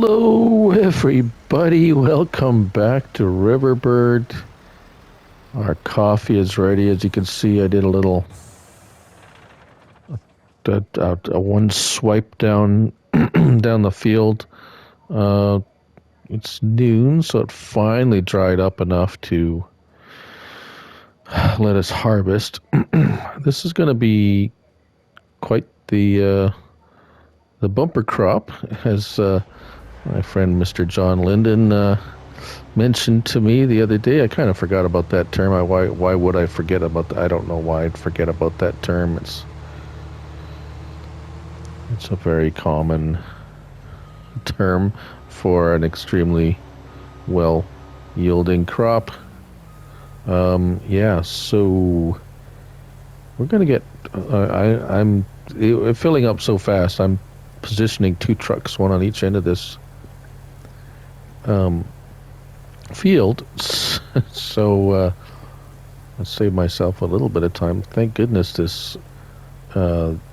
Hello, everybody. Welcome back to RiverBird. Our coffee is ready. As you can see, I did a little one swipe down down the field. It's noon, so it finally dried up enough to let us harvest. This is going to be quite the bumper crop, as my friend Mr. John Linden mentioned to me the other day. I kind of forgot about that term. Why would I forget about that? I don't know why I'd forget about that term. It's a very common term for an extremely well yielding crop. So we're gonna get I'm filling up so fast. I'm positioning 2 trucks, one on each end of this field, so let's save myself a little bit of time. Thank goodness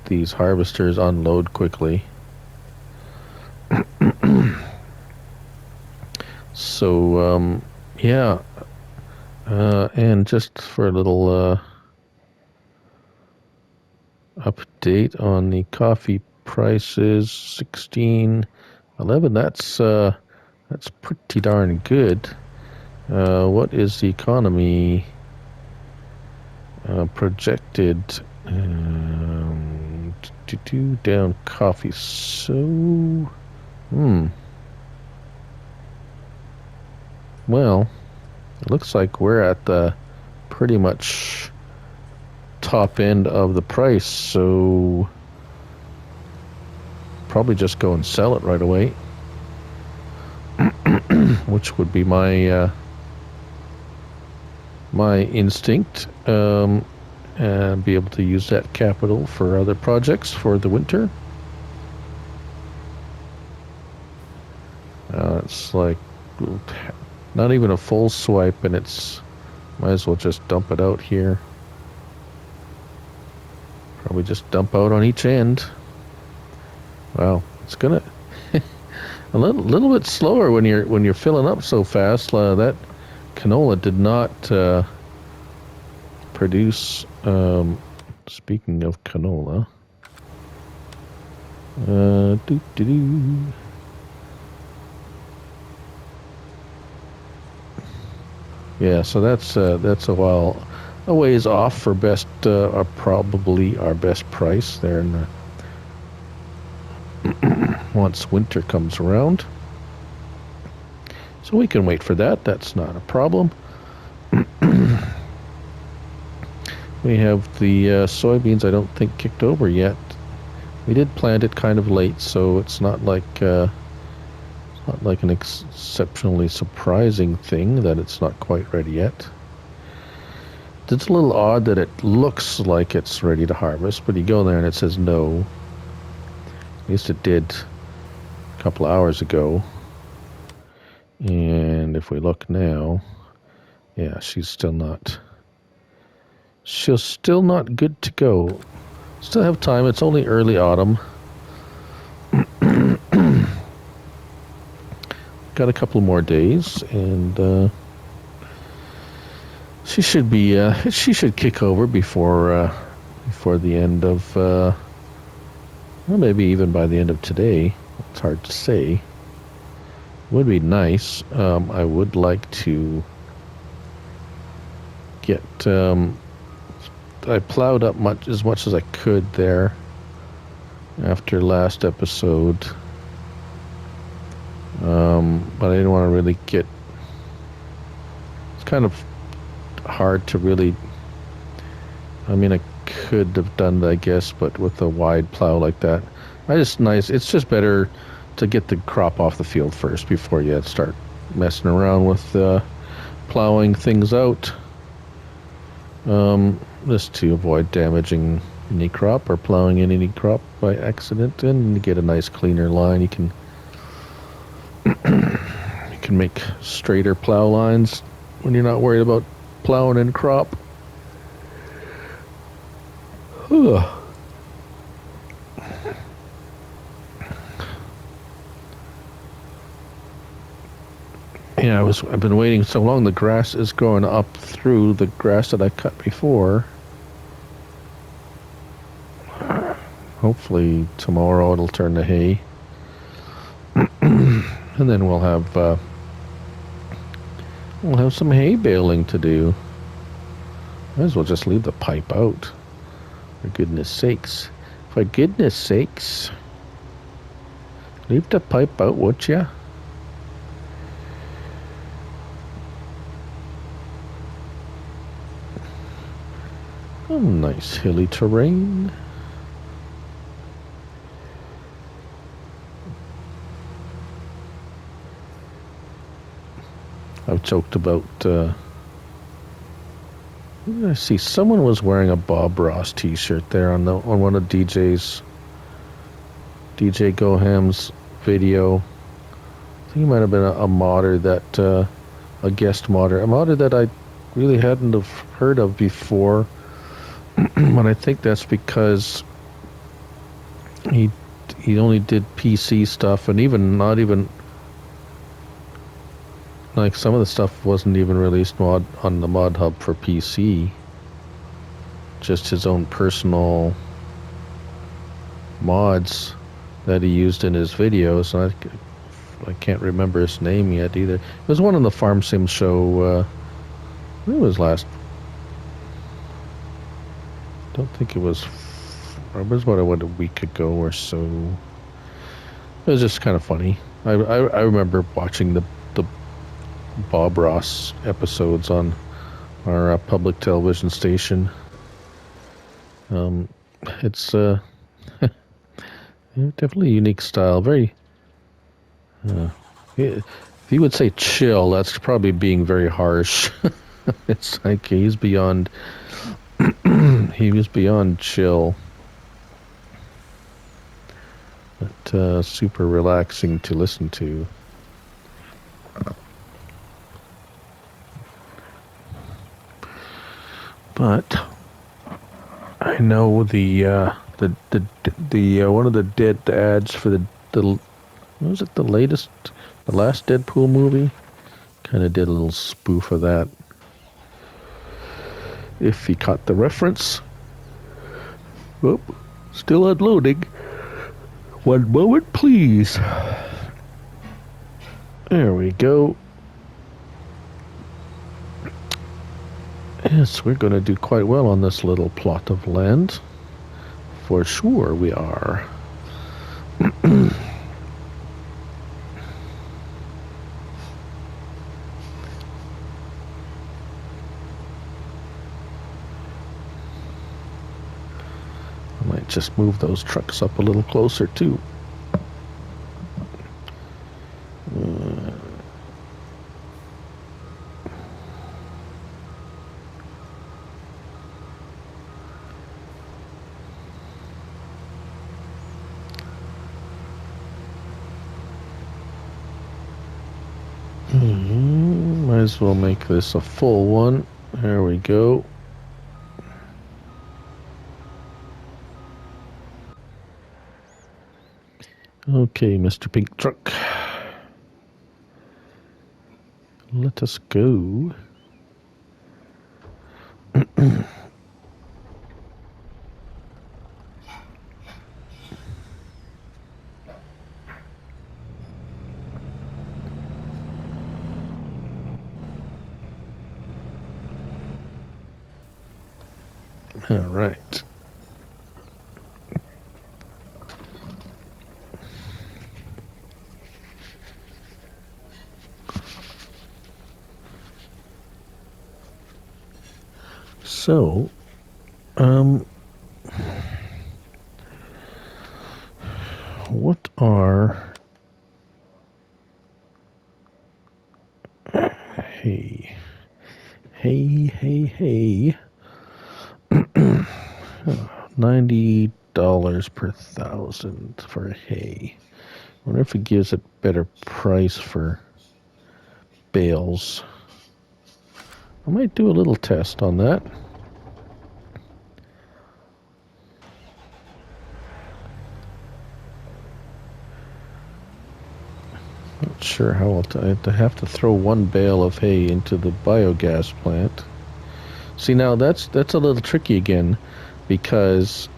these harvesters unload quickly. So and just for a little update on the coffee prices, 16.11. That's pretty darn good. What is the economy projected to do down coffee? So, well, it looks like we're at the pretty much top end of the price, so probably just go and sell it right away. Which would be my instinct, and be able to use that capital for other projects for the winter. It's like not even a full swipe, and might as well just dump it out here. Probably just dump out on each end. Wow, it's gonna a little bit slower when you're filling up so fast. That canola did not produce. Speaking of canola, yeah. So that's a ways off for best, probably our best price there in the once winter comes around. So we can wait for that. That's not a problem. We have the soybeans, I don't think, kicked over yet. We did plant it kind of late, so it's not like an exceptionally surprising thing that it's not quite ready yet. It's a little odd that it looks like it's ready to harvest, but you go there and it says no. At least it did a couple of hours ago. And if we look now, yeah, she's still not good to go. Still have time. It's only early autumn. Got a couple more days, and she should kick over before the end of, well, maybe even by the end of today. It's hard to say. Would be nice. I would like to get. I plowed up as much as I could there after last episode, but I didn't want to really get. It's kind of hard to really. I mean, I could have done that, I guess, but with a wide plow like that, it's just better to get the crop off the field first before you start messing around with plowing things out. Just to avoid damaging any crop or plowing in any crop by accident, and get a nice cleaner line. You can make straighter plow lines when you're not worried about plowing in crop. Yeah, I've been waiting so long. The grass is growing up through the grass that I cut before. Hopefully tomorrow it'll turn to hay, and then we'll have some hay baling to do. Might as well just leave the pipe out. For goodness sakes! For goodness sakes! Leave the pipe out, would ya? Oh, nice hilly terrain. I've joked about, I see someone was wearing a Bob Ross t-shirt there on one of DJ Goham's video. I think he might have been a modder that, a guest modder. A modder that I really hadn't have heard of before. But I think that's because he only did PC stuff, and not even like some of the stuff wasn't even released on the Mod Hub for PC. Just his own personal mods that he used in his videos. I can't remember his name yet either. It was one on the Farm Sim show. It was last. I don't think it was. It was about a week ago or so. It was just kind of funny. I remember watching the Bob Ross episodes on our public television station. It's definitely a unique style. Very. If you would say chill, that's probably being very harsh. It's like he's beyond. He was beyond chill. But super relaxing to listen to. But I know the one of the dead ads for the what was it, the last Deadpool movie? Kind of did a little spoof of that. If you caught the reference. Oh, still unloading. One moment, please. There we go. Yes, we're going to do quite well on this little plot of land. For sure we are. I might just move those trucks up a little closer too. Might as well make this a full one. There we go. Okay, Mr. Pink Truck. Let us go. All right. So, what are hey $90 per 1,000 for hay. I wonder if it gives a better price for bales. I might do a little test on that. Let's sure how I have to throw one bale of hay into the biogas plant. See, now that's a little tricky again, because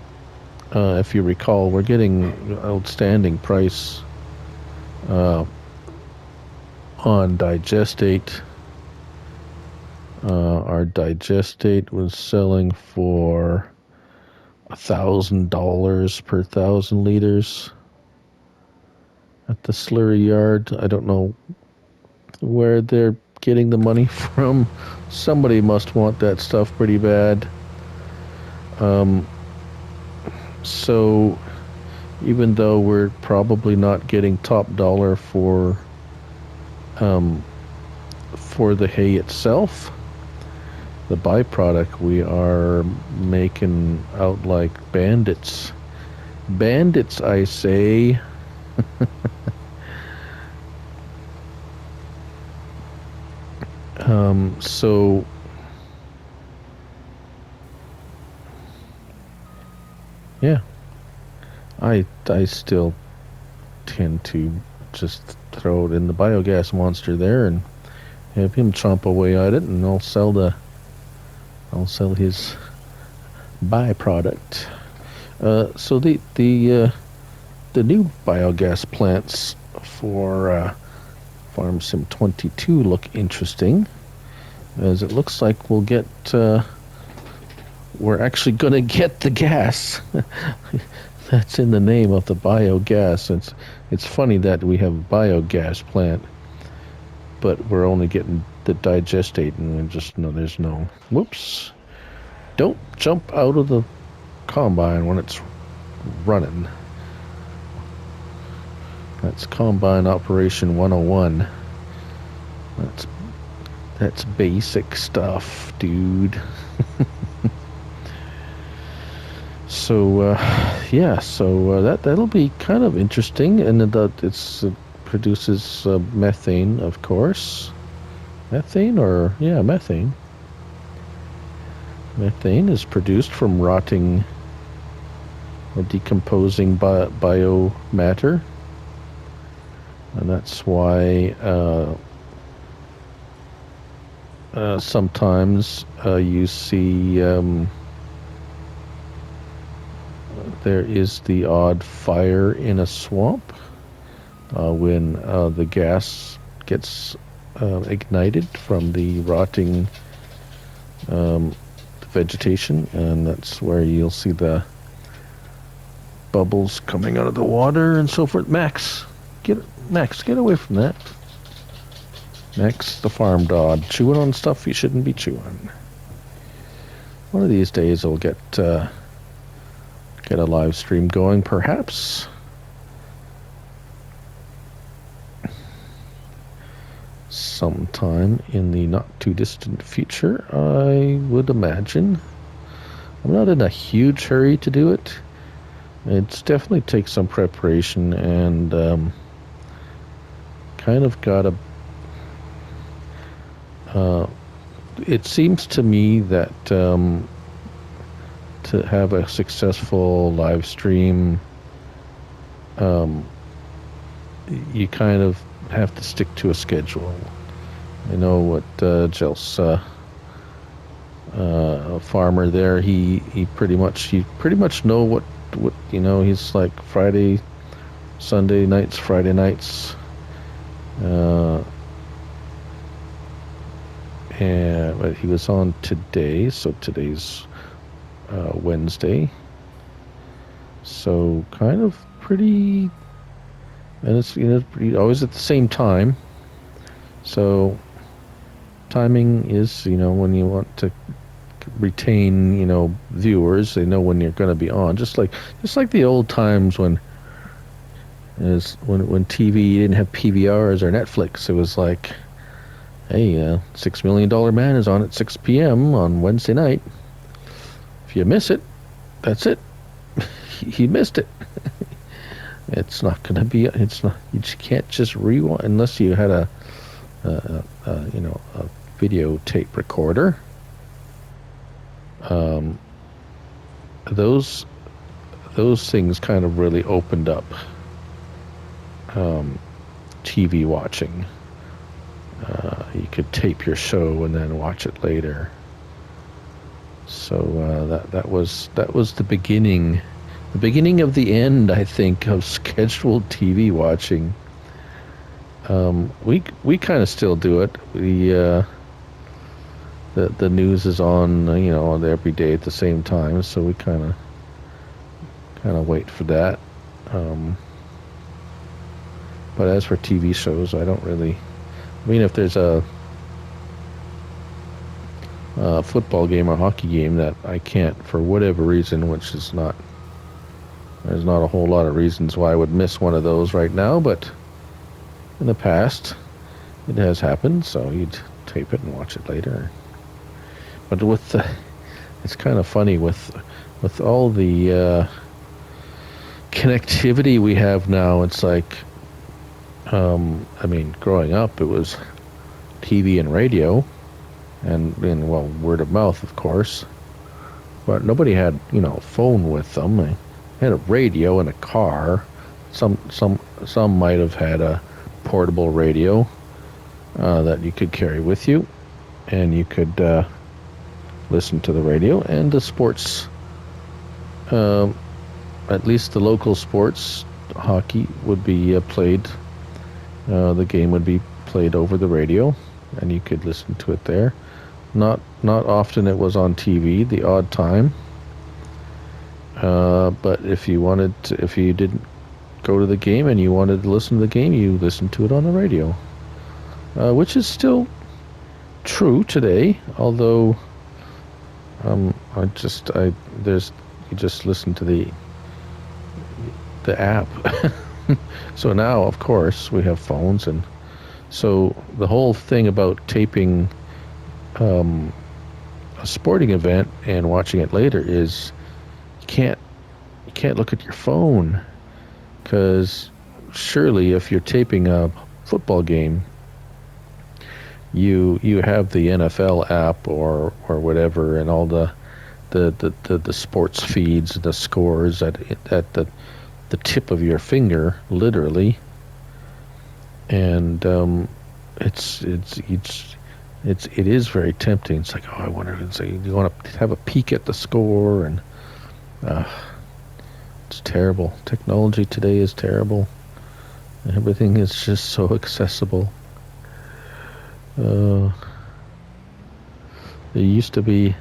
if you recall, we're getting outstanding price on digestate. Our digestate was selling for $1,000 per 1,000 liters at the slurry yard. I don't know where they're getting the money from. Somebody must want that stuff pretty bad. So even though we're probably not getting top dollar for the hay itself, the byproduct, we are making out like bandits. Bandits, I say. So yeah, I still tend to just throw it in the biogas monster there and have him chomp away at it, and I'll sell his byproduct. So the new biogas plants for Farm Sim 22 look interesting, as it looks like we're actually going to get the gas. That's in the name of the biogas. It's funny that we have a biogas plant, but we're only getting the digestate, and there's no. Whoops! Don't jump out of the combine when it's running. That's Combine Operation 101. That's basic stuff, dude. So that'll be kind of interesting, and it produces methane, of course. Methane. Methane is produced from rotting or decomposing biomatter. And that's why sometimes you see there is the odd fire in a swamp when the gas gets ignited from the rotting vegetation, and that's where you'll see the bubbles coming out of the water and so forth. Max, get away from that. Max, the farm dog, chewing on stuff he shouldn't be chewing. One of these days I'll get a live stream going, perhaps. Sometime in the not too distant future, I would imagine. I'm not in a huge hurry to do it. It's definitely takes some preparation, and kind of got it seems to me that to have a successful live stream, you kind of have to stick to a schedule. I know what Jels, farmer there, he pretty much know what he's like Sunday nights, Friday nights, but he was on today, so today's Wednesday, so kind of pretty, and it's always at the same time. So timing is when you want to retain viewers, they know when you're going to be on, just like the old times when TV didn't have PVRs or Netflix. It was like, hey, $6 Million Man is on at 6 p.m. on Wednesday night. If you miss it, that's it. He missed it. It's not going to be. It's not. You can't just rewind unless you had a videotape recorder. Those things kind of really opened up TV watching. You could tape your show and then watch it later. So that was the beginning of the end, I think, of scheduled TV watching. We kind of still do it. The news is on, every day at the same time, so we kind of wait for that. But as for TV shows, I don't really. I mean, if there's a football game or hockey game that I can't, for whatever reason, which is not. There's not a whole lot of reasons why I would miss one of those right now, but in the past, it has happened, so you'd tape it and watch it later. But it's kind of funny with all the connectivity we have now. It's like, I mean, growing up, it was TV and radio, and well, word of mouth, of course. But nobody had a phone with them. They had a radio in a car. Some might have had a portable radio that you could carry with you, and you could listen to the radio, and the sports, at least the local sports, hockey would be played. The game would be played over the radio, and you could listen to it there. Not often it was on TV, the odd time. But if you didn't go to the game and you wanted to listen to the game, you listened to it on the radio, which is still true today. Although, you just listen to the app. So now, of course, we have phones, and so the whole thing about taping a sporting event and watching it later is you can't look at your phone, because surely if you're taping a football game, you have the NFL app or whatever, and all the sports feeds, the scores at the tip of your finger, literally. And it is very tempting. It's like, I wonder. You want to have a peek at the score, and it's terrible. Technology today is terrible. Everything is just so accessible. It used to be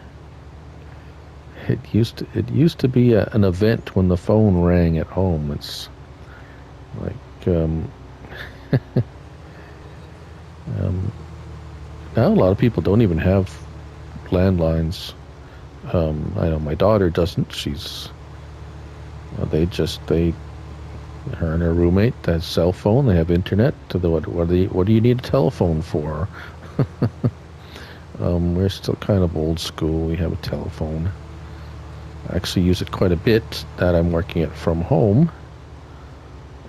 an event when the phone rang at home. It's like now a lot of people don't even have landlines. I know my daughter doesn't. Her and her roommate has cell phone. They have internet. What do you need a telephone for? We're still kind of old school. We have a telephone. I actually use it quite a bit that I'm working at from home.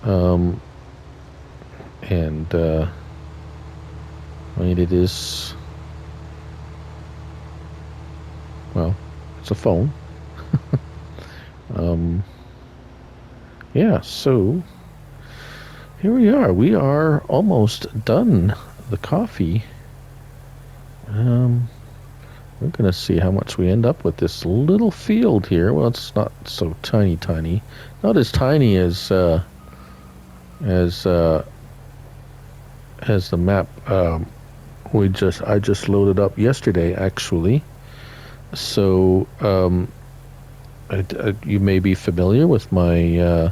I mean, it is, well, it's a phone. Yeah, so here we are. We are almost done the coffee. We're going to see how much we end up with this little field here. Well, it's not so tiny. Not as tiny as the map I just loaded up yesterday, actually. So you may be familiar with my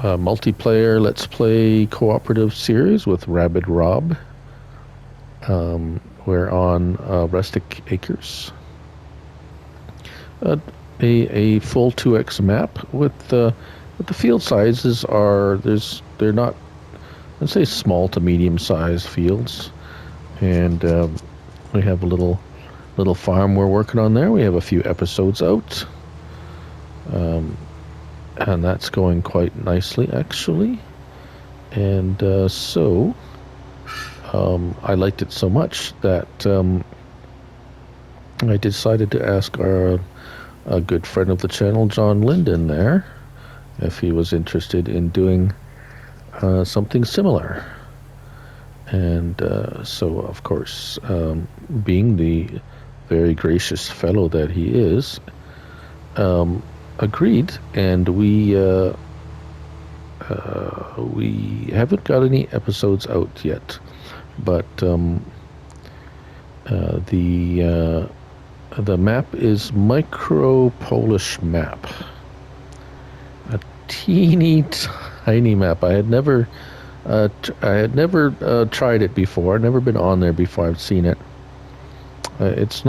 multiplayer Let's Play cooperative series with Rabid Rob. We're on Rustic Acres. A full 2x map with the field sizes they're not, let's say, small to medium sized fields, and we have a little farm we're working on there. We have a few episodes out, and that's going quite nicely, actually. And so I liked it so much that I decided to ask a good friend of the channel, John Linden, there, if he was interested in doing something similar. And so, of course, being the very gracious fellow that he is, agreed, and we haven't got any episodes out yet, but the map is Micro Polish Map, a teeny tiny map. I had never tried it before. I'd never been on there before. I've seen it. It's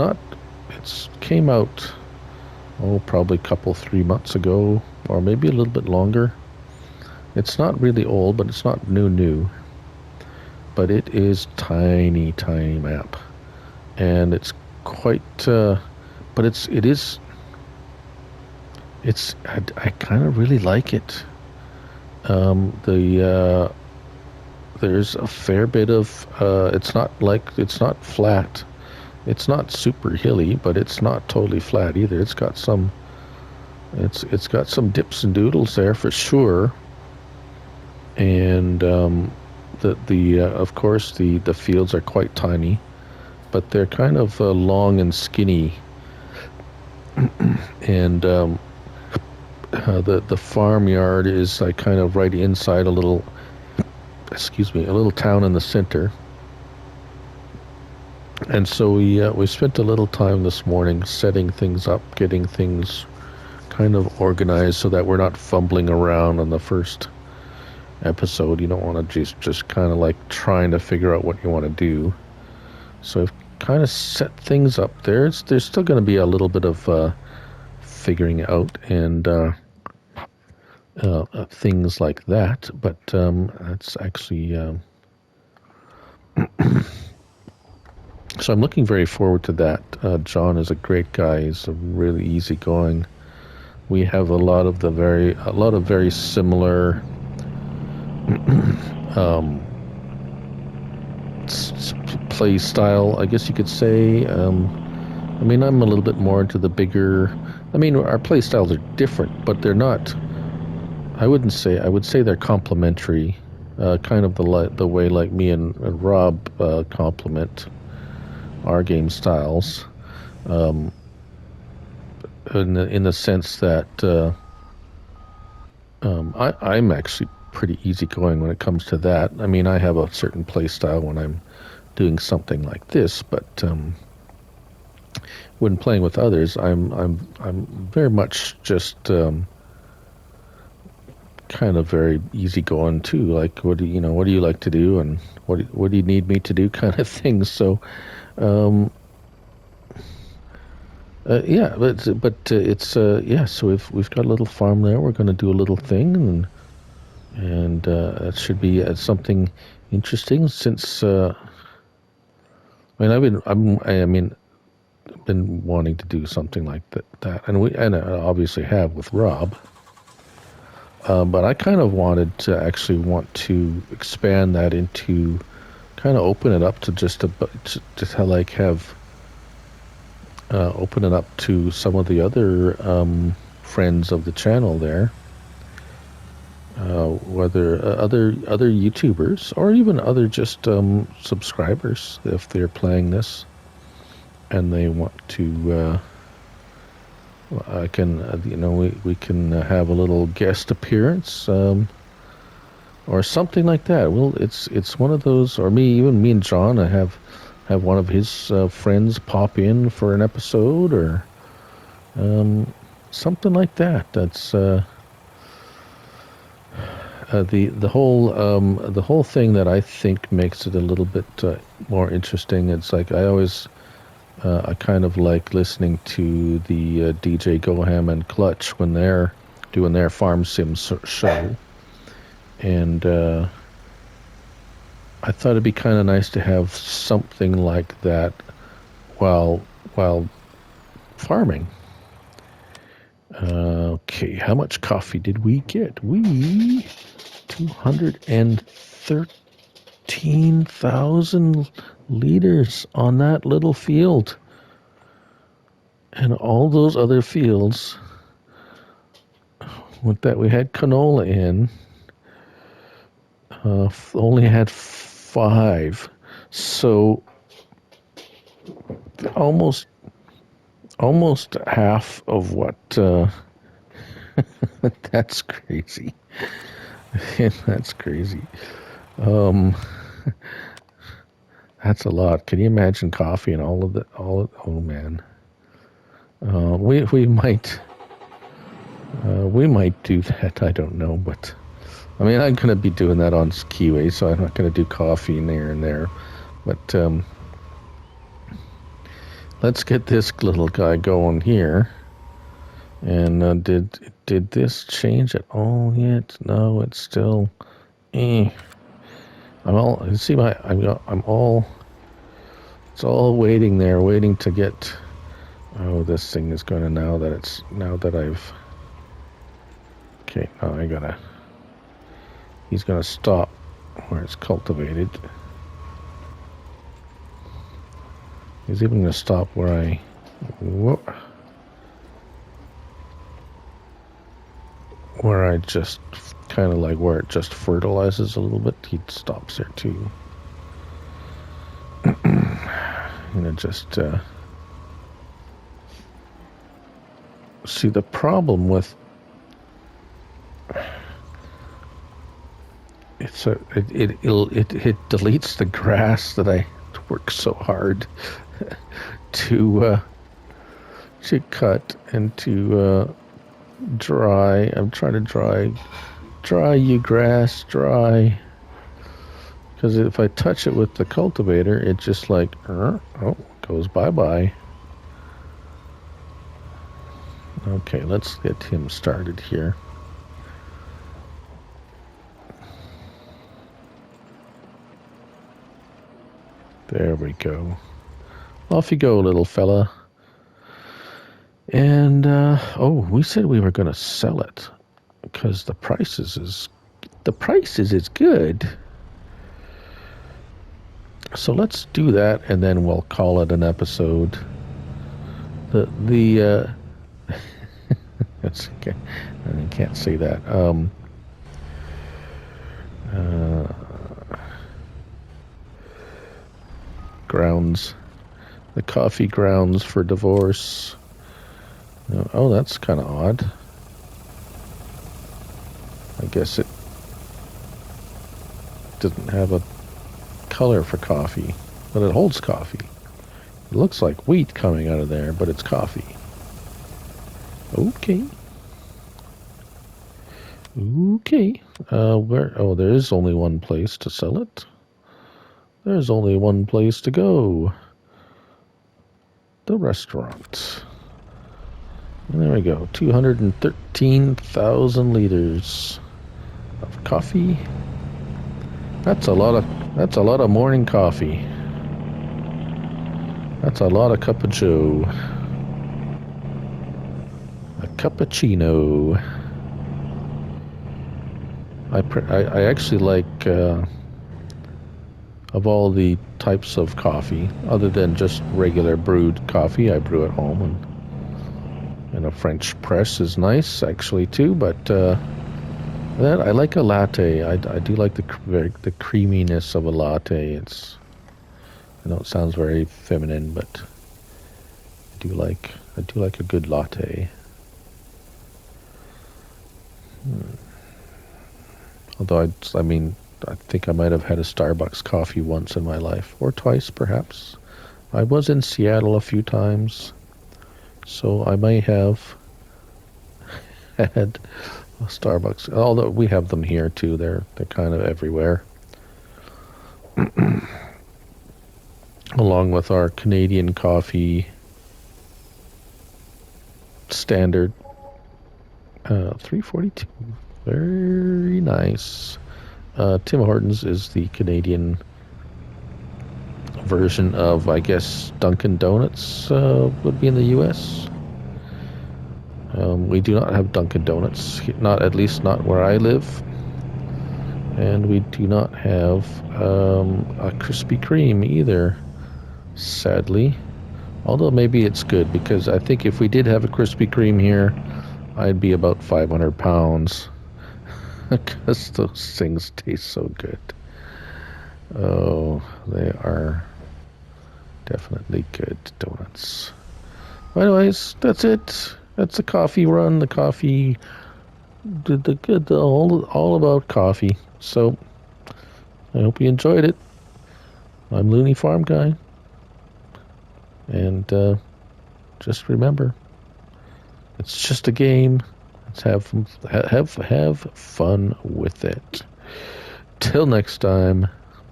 came out probably 3 months ago, or maybe a little bit longer. It's not really old, but it's not new. But it is tiny map, and it's quite. But I kind of really like it. There's a fair bit of. It's not flat. It's not super hilly, but it's not totally flat either. It's got some dips and doodles there for sure. And of course the fields are quite tiny, but they're kind of long and skinny. And the farmyard is kind of right inside a little town in the center. And so we spent a little time this morning setting things up, getting things kind of organized so that we're not fumbling around on the first episode. You don't want to just kind of like trying to figure out what you want to do. So I've kind of set things up there. There's still going to be a little bit of figuring out and things like that, but that's actually so I'm looking very forward to that. John is a great guy. He's really easygoing. We have a lot of very similar play style, I guess you could say. I mean, I'm a little bit more into the bigger. I mean, our play styles are different, but they're not. I would say they're complementary, kind of the way like me and Rob complement our game styles, in the sense that I'm actually pretty easygoing when it comes to that. I mean, I have a certain play style when I'm doing something like this, but when playing with others, I'm very much just kind of very easygoing too. Like, what do you like to do, and what do you need me to do, kind of thing. So. Yeah, but it's yeah. So we've got a little farm there. We're going to do a little thing, and it should be something interesting. Since I mean, I've been wanting to do something like that, and I obviously have with Rob. But I kind of want to expand that into. Kind of open it up to just like have open it up to some of the other friends of the channel there, whether other YouTubers or even other just subscribers, if they're playing this and they want to. I can we can have a little guest appearance. Or something like that. Well, it's one of those, or me and John. I have one of his friends pop in for an episode, or something like that. That's the whole thing that I think makes it a little bit more interesting. It's like I kind of like listening to the DJ Goham and Clutch when they're doing their farm sim show. And I thought it'd be kind of nice to have something like that while farming. Okay, how much coffee did we get? 213,000 liters on that little field. And all those other fields with that we had canola in. Only had 5, so almost half of what. That's crazy. That's crazy. That's a lot. Can you imagine coffee and all of the oh man. We might do that. I don't know, but I mean I'm gonna be doing that on Kiwi, so I'm not gonna do coffee in there and there. But let's get this little guy going here. And did this change at all yet? No, it's still. I'm all. You see I'm all. It's all waiting there, waiting to get. Oh, this thing is going to now that I've. Okay, now I gotta. He's gonna stop where it's cultivated. He's even gonna stop where I. Whoa. Where I just kind of like where it just fertilizes a little bit, he stops there too. And it just see the problem with it deletes the grass that I work so hard to cut and to dry. I'm trying to dry you grass, dry. Because if I touch it with the cultivator, it just like, goes bye-bye. Okay, let's get him started here. There we go. Off you go, little fella. And, we said we were going to sell it because the price is good. So let's do that, and then we'll call it an episode. It's okay. I can't say that. Grounds, the coffee grounds for divorce. Oh, that's kind of odd. I guess it doesn't have a color for coffee, but it holds coffee. It looks like wheat coming out of there, but it's coffee. Okay. There is only one place to sell it. There's only one place to go. The restaurant. And there we go. 213,000 liters of coffee. That's a lot of morning coffee. That's a lot of cup of joe. A cappuccino. I actually like of all the types of coffee, other than just regular brewed coffee, I brew at home, and a French press is nice actually too. But I like a latte. I do like the creaminess of a latte. I know it sounds very feminine, but I do like a good latte. Although I think I might have had a Starbucks coffee once in my life, or twice perhaps. I was in Seattle a few times, so I may have had a Starbucks. Although we have them here too, they're kind of everywhere. Along with our Canadian coffee standard, $3.42. Very nice. Tim Hortons is the Canadian version of, I guess, Dunkin' Donuts would be in the U.S. We do not have Dunkin' Donuts, at least not where I live. And we do not have a Krispy Kreme either, sadly. Although maybe it's good, because I think if we did have a Krispy Kreme here, I'd be about 500 pounds because those things taste so good. Oh, they are definitely good donuts. Anyways, that's it. That's the coffee run. The coffee, all about coffee. So I hope you enjoyed it. I'm Looney Farm Guy, and just remember, it's just a game. Let's have fun with it. Till next time,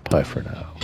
bye for now.